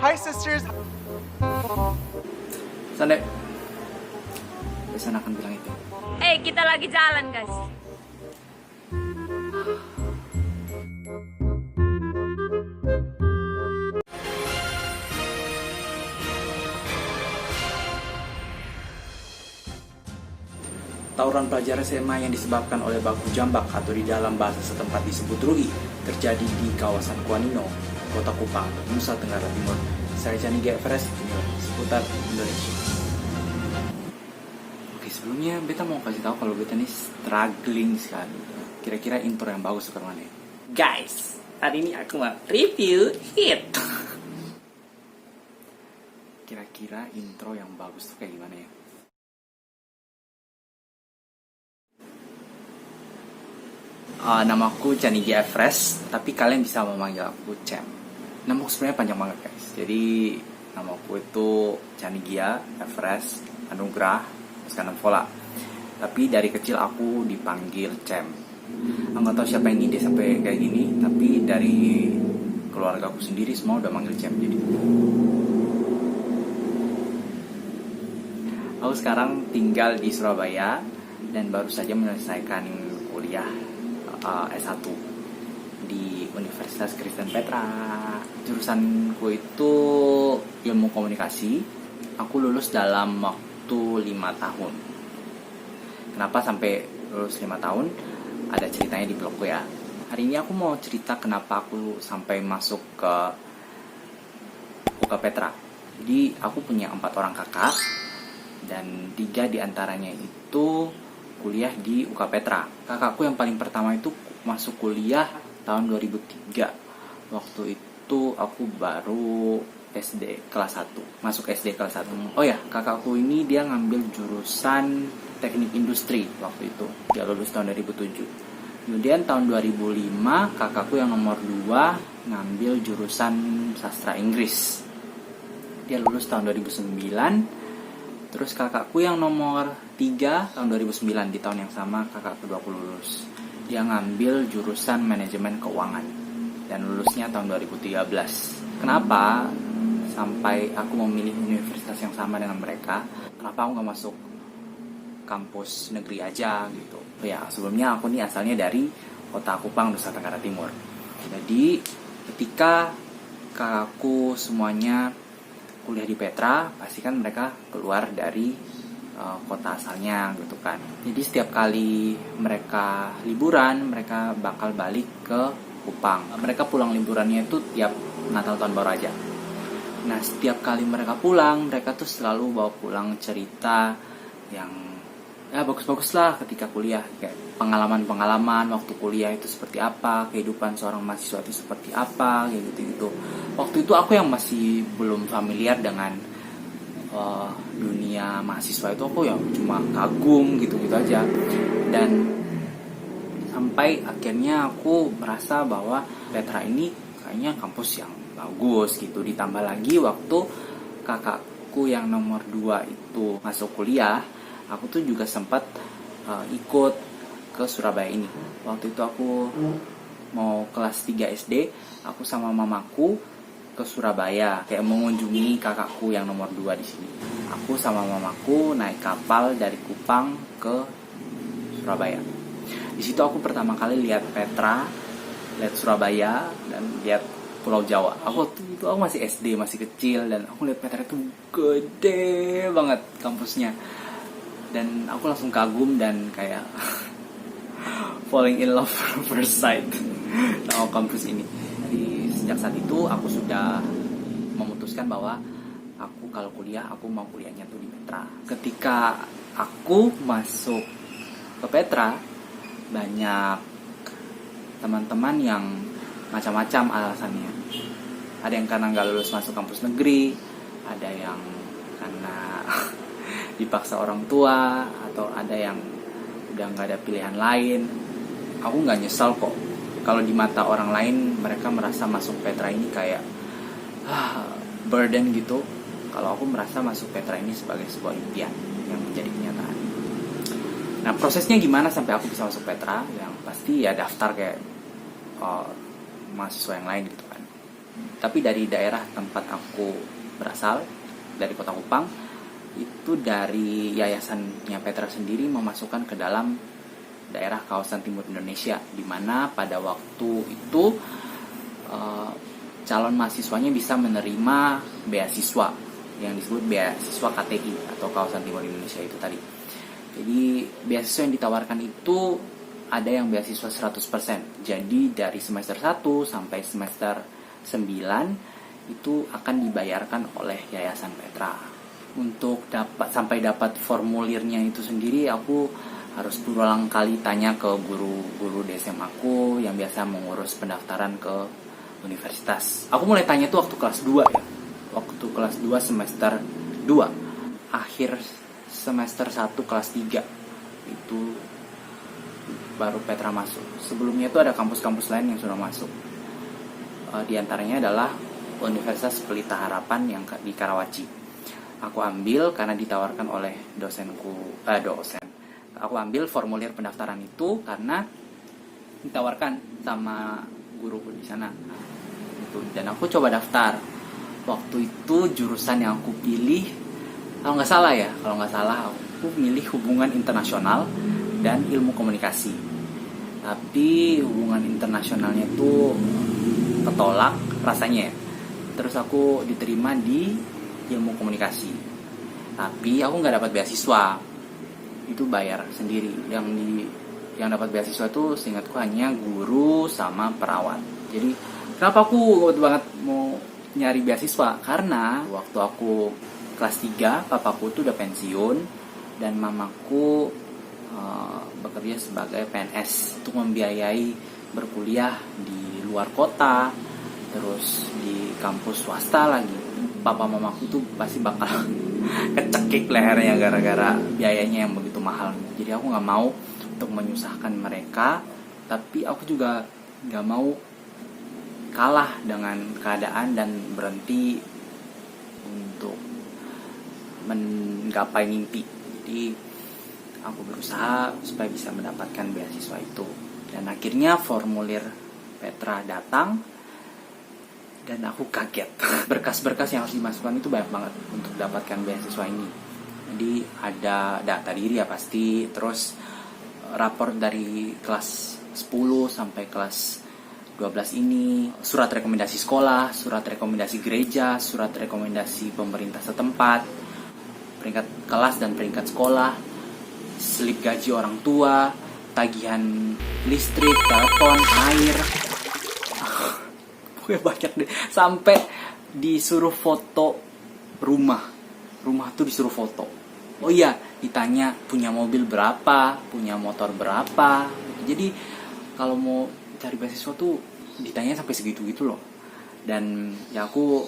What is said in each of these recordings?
Hi sisters. Sande, biasa akan bilang itu. Kita lagi jalan, guys. Tawuran pelajar SMA yang disebabkan oleh baku jambak atau di dalam bahasa setempat disebut rui terjadi di kawasan Kuanino, Kota Kupang, Nusa Tenggara Timur. Saya Chani Gefres, seputar Indonesia. Oke, sebelumnya beta mau kasih tahu kalau beta ini struggling sekali. Kira-kira intro yang bagus seperti mana? Guys, hari ini aku mau review hit. Kira-kira intro yang bagus tuh kayak gimana ya? Namaku Chani Gefres, tapi kalian bisa memanggil aku Cem. Namaku sebenarnya panjang banget guys. Jadi namaku itu Chani Gefres Anugrah Sekarang Vola. Tapi dari kecil aku dipanggil Cem. Aku gak tahu siapa yang ide sampai kayak gini, tapi dari keluarga aku sendiri semua udah manggil Cem. Jadi aku sekarang tinggal di Surabaya dan baru saja menyelesaikan kuliah S1 di Universitas Kristen Petra. Jurusanku itu ilmu komunikasi. Aku lulus dalam waktu 5 tahun. Kenapa sampai lulus 5 tahun? Ada ceritanya di blogku ya. Hari ini aku mau cerita kenapa aku sampai masuk ke UK Petra. Jadi aku punya 4 orang kakak dan 3 diantaranya itu kuliah di UK Petra. Kakakku yang paling pertama itu masuk kuliah tahun 2003. Waktu itu aku baru SD kelas 1. Masuk SD kelas 1. Oh ya, kakakku ini dia ngambil jurusan teknik industri waktu itu. Dia lulus tahun 2007. Kemudian tahun 2005 kakakku yang nomor 2 ngambil jurusan sastra Inggris. Dia lulus tahun 2009. Terus kakakku yang nomor 3 tahun 2009, di tahun yang sama kakak kedua aku lulus. Dia ngambil jurusan manajemen keuangan dan lulusnya tahun 2013. Kenapa sampai aku memilih universitas yang sama dengan mereka? Kenapa aku gak masuk kampus negeri aja gitu? Ya sebelumnya aku nih asalnya dari Kota Kupang, Nusa Tenggara Timur. Jadi ketika kakakku semuanya kuliah di Petra, pasti kan mereka keluar dari kota asalnya gitu kan. Jadi setiap kali mereka liburan, mereka bakal balik ke Kupang. Mereka pulang liburannya itu tiap Natal tahun baru aja. Nah setiap kali mereka pulang, mereka tuh selalu bawa pulang cerita yang ya bagus-bagus lah ketika kuliah. Kayak pengalaman-pengalaman waktu kuliah itu seperti apa, kehidupan seorang mahasiswa itu seperti apa, kayak gitu-gitu. Waktu itu aku yang masih belum familiar dengan dunia mahasiswa itu, aku yang cuma kagum gitu-gitu aja. Dan sampai akhirnya aku merasa bahwa Petra ini kayaknya kampus yang bagus gitu. Ditambah lagi waktu kakakku yang nomor 2 itu masuk kuliah, aku tuh juga sempat ikut ke Surabaya ini. Waktu itu aku mau kelas 3 SD, aku sama mamaku ke Surabaya kayak mengunjungi kakakku yang nomor 2 di sini. Aku sama mamaku naik kapal dari Kupang ke Surabaya. Di situ aku pertama kali lihat Petra, lihat Surabaya dan lihat Pulau Jawa. Aku masih SD, masih kecil, dan aku lihat Petra itu gede banget kampusnya. Dan aku langsung kagum dan kayak falling in love first sight sama kampus ini. Jadi sejak saat itu aku sudah memutuskan bahwa aku kalau kuliah, aku mau kuliahnya tuh di Petra. Ketika aku masuk ke Petra, banyak teman-teman yang macam-macam alasannya. Ada yang karena nggak lulus masuk kampus negeri, ada yang karena dipaksa orang tua, atau ada yang udah nggak ada pilihan lain. Aku nggak nyesal kok. Kalau di mata orang lain mereka merasa masuk Petra ini kayak burden gitu. Kalau aku merasa masuk Petra ini sebagai sebuah impian yang menjadi kenyataan. Nah prosesnya gimana sampai aku bisa masuk Petra? Yang pasti ya daftar kayak mahasiswa yang lain gitu kan. Tapi dari daerah tempat aku berasal, dari Kota Kupang, itu dari yayasannya Petra sendiri memasukkan ke dalam daerah kawasan timur Indonesia, di mana pada waktu itu calon mahasiswanya bisa menerima beasiswa yang disebut beasiswa KTI atau kawasan timur Indonesia itu tadi. Jadi beasiswa yang ditawarkan itu ada yang beasiswa 100%. Jadi dari semester 1 sampai semester 9 itu akan dibayarkan oleh Yayasan Petra. Untuk sampai dapat formulirnya itu sendiri, aku harus berulang kali tanya ke guru-guru di SMA aku yang biasa mengurus pendaftaran ke universitas. Aku mulai tanya itu waktu kelas 2 ya. Waktu kelas 2 semester 2. Akhir semester 1 kelas 3 itu baru Petra masuk. Sebelumnya itu ada kampus-kampus lain yang sudah masuk. Di antaranya adalah Universitas Pelita Harapan yang di Karawaci. Aku ambil karena ditawarkan oleh dosen. Aku ambil formulir pendaftaran itu karena ditawarkan sama guruku di sana. Dan aku coba daftar. Waktu itu jurusan yang aku pilih, kalau nggak salah aku milih hubungan internasional dan ilmu komunikasi. Tapi hubungan internasionalnya itu ketolak rasanya. Terus aku diterima di ilmu komunikasi. Tapi aku nggak dapat beasiswa. Itu bayar sendiri. Yang dapat beasiswa itu seingatku hanya guru sama perawat. Jadi kenapa aku ngotot banget mau nyari beasiswa? Karena waktu aku kelas 3, papaku tuh udah pensiun dan mamaku bekerja sebagai PNS untuk membiayai berkuliah di luar kota, terus di kampus swasta lagi. Papa mamaku tuh pasti bakal kecekik lehernya gara-gara biayanya yang begitu mahal. Jadi aku nggak mau untuk menyusahkan mereka, tapi aku juga nggak mau kalah dengan keadaan dan berhenti untuk menggapai mimpi. Jadi aku berusaha supaya bisa mendapatkan beasiswa itu. Dan akhirnya formulir Petra datang dan aku kaget. Berkas-berkas yang harus dimasukkan itu banyak banget untuk dapatkan beasiswa ini. Jadi ada data diri ya pasti, terus raport dari kelas 10 sampai kelas 12 ini, surat rekomendasi sekolah, surat rekomendasi gereja, surat rekomendasi pemerintah setempat, peringkat kelas dan peringkat sekolah, slip gaji orang tua, tagihan listrik, telepon, air. Pokoknya banyak deh. Sampai disuruh foto rumah. Rumah tuh disuruh foto. Oh iya, ditanya punya mobil berapa, punya motor berapa. Jadi kalau mau cari beasiswa tuh ditanya sampai segitu gitu loh. Dan ya aku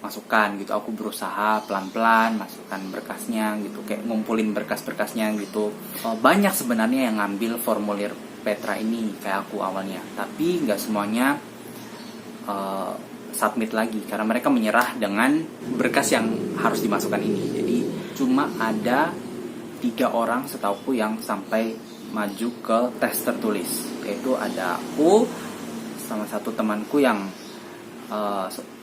masukkan gitu, aku berusaha pelan-pelan masukkan berkasnya gitu, kayak ngumpulin berkas-berkasnya gitu. Banyak sebenarnya yang ngambil formulir Petra ini kayak aku awalnya, tapi nggak semuanya submit lagi karena mereka menyerah dengan berkas yang harus dimasukkan ini. Jadi cuma ada 3 orang setauku yang sampai maju ke tes tertulis, yaitu ada aku sama satu temanku yang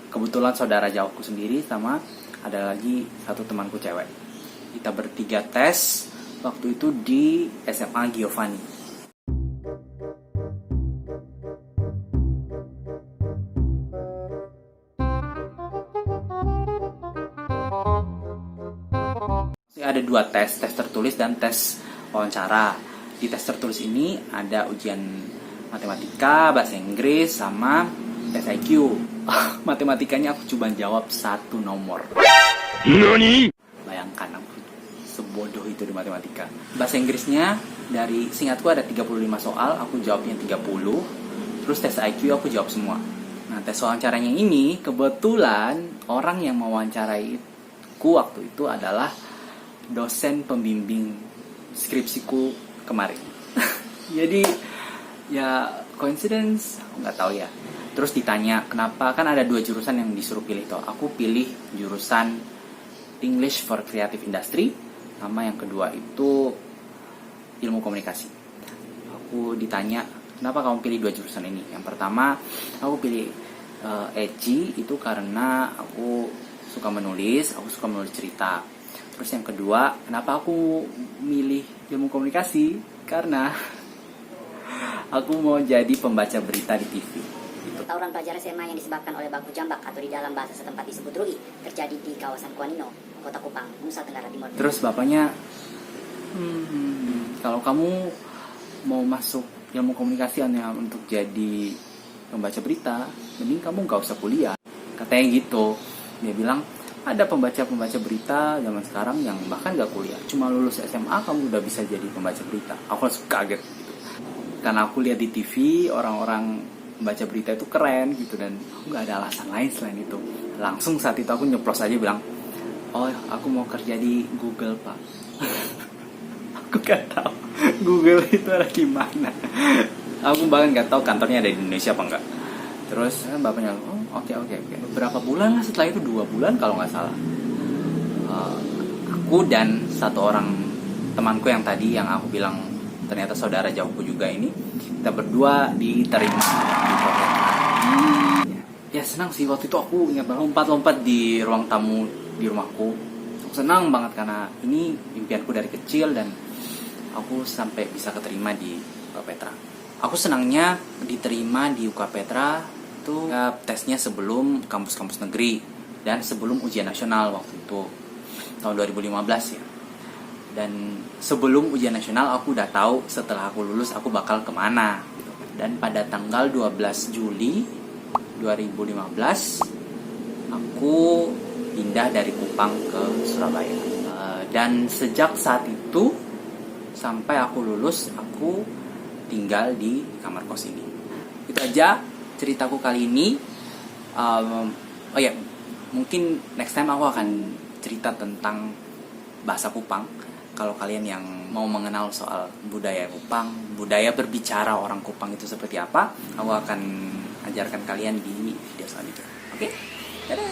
kebetulan saudara jauhku sendiri, sama ada lagi satu temanku cewek. Kita bertiga tes waktu itu di SMA Giovanni. Ada 2 tes tertulis dan tes wawancara. Di tes tertulis ini ada ujian matematika, bahasa Inggris, sama tes IQ. Matematikanya aku coba jawab 1 nomor. Nani? Bayangkan aku sebodoh itu di matematika. Bahasa Inggrisnya dari seingatku ada 35 soal, aku jawabnya 30. Terus tes IQ aku jawab semua. Nah, tes wawancaranya ini kebetulan orang yang mewawancarainku waktu itu adalah dosen pembimbing skripsiku kemarin. Jadi ya coincidence, nggak tahu ya. Terus ditanya kenapa, kan ada 2 jurusan yang disuruh pilih toh. Aku pilih jurusan English for Creative Industry, sama yang kedua itu ilmu komunikasi. Aku ditanya kenapa kamu pilih 2 jurusan ini. Yang pertama aku pilih Eci itu karena aku suka menulis cerita. Terus yang kedua, kenapa aku milih ilmu komunikasi? Karena aku mau jadi pembaca berita di TV. Tawuran pelajar SMA yang disebabkan oleh baku jambak atau di dalam bahasa setempat disebut rugi terjadi di kawasan Kuanino, Kota Kupang, Nusa Tenggara Timur. Terus bapaknya, kalau kamu mau masuk ilmu komunikasi hanya untuk jadi pembaca berita, mending kamu gak usah kuliah. Katanya gitu. Dia bilang, ada pembaca berita zaman sekarang yang bahkan gak kuliah. Cuma lulus SMA kamu udah bisa jadi pembaca berita. Aku langsung kaget gitu. Karena aku lihat di TV, orang-orang baca berita itu keren gitu. Dan aku gak ada alasan lain selain itu. Langsung saat itu aku nyeplos aja bilang, oh aku mau kerja di Google pak. Aku gak tahu Google itu ada di mana. Aku bahkan gak tahu kantornya ada di Indonesia apa enggak. Terus bapaknya, oh oke. Beberapa bulan lah setelah itu, 2 bulan kalau nggak salah. Aku dan satu orang temanku yang tadi yang aku bilang ternyata saudara jauhku juga ini, kita berdua diterima di Program. Ya senang sih waktu itu, aku ingat banget lompat-lompat di ruang tamu di rumahku. Aku senang banget karena ini impianku dari kecil dan aku sampai bisa keterima di UK Petra. Aku senangnya diterima di UK Petra itu tesnya sebelum kampus-kampus negeri dan sebelum ujian nasional waktu itu tahun 2015 ya. Dan sebelum ujian nasional aku udah tahu setelah aku lulus aku bakal kemana gitu. Dan pada tanggal 12 Juli 2015 aku pindah dari Kupang ke Surabaya. Dan sejak saat itu sampai aku lulus aku tinggal di kamar kos ini. Itu aja ceritaku kali ini. Oh ya, mungkin next time aku akan cerita tentang bahasa Kupang. Kalau kalian yang mau mengenal soal budaya Kupang, budaya berbicara orang Kupang itu seperti apa, aku akan ajarkan kalian di video selanjutnya. Oke? Dadah!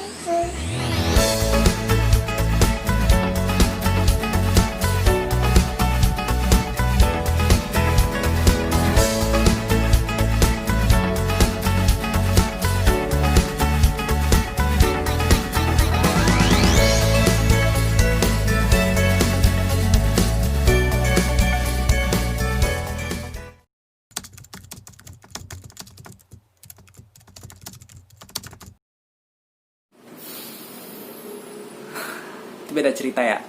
Itu beda cerita ya.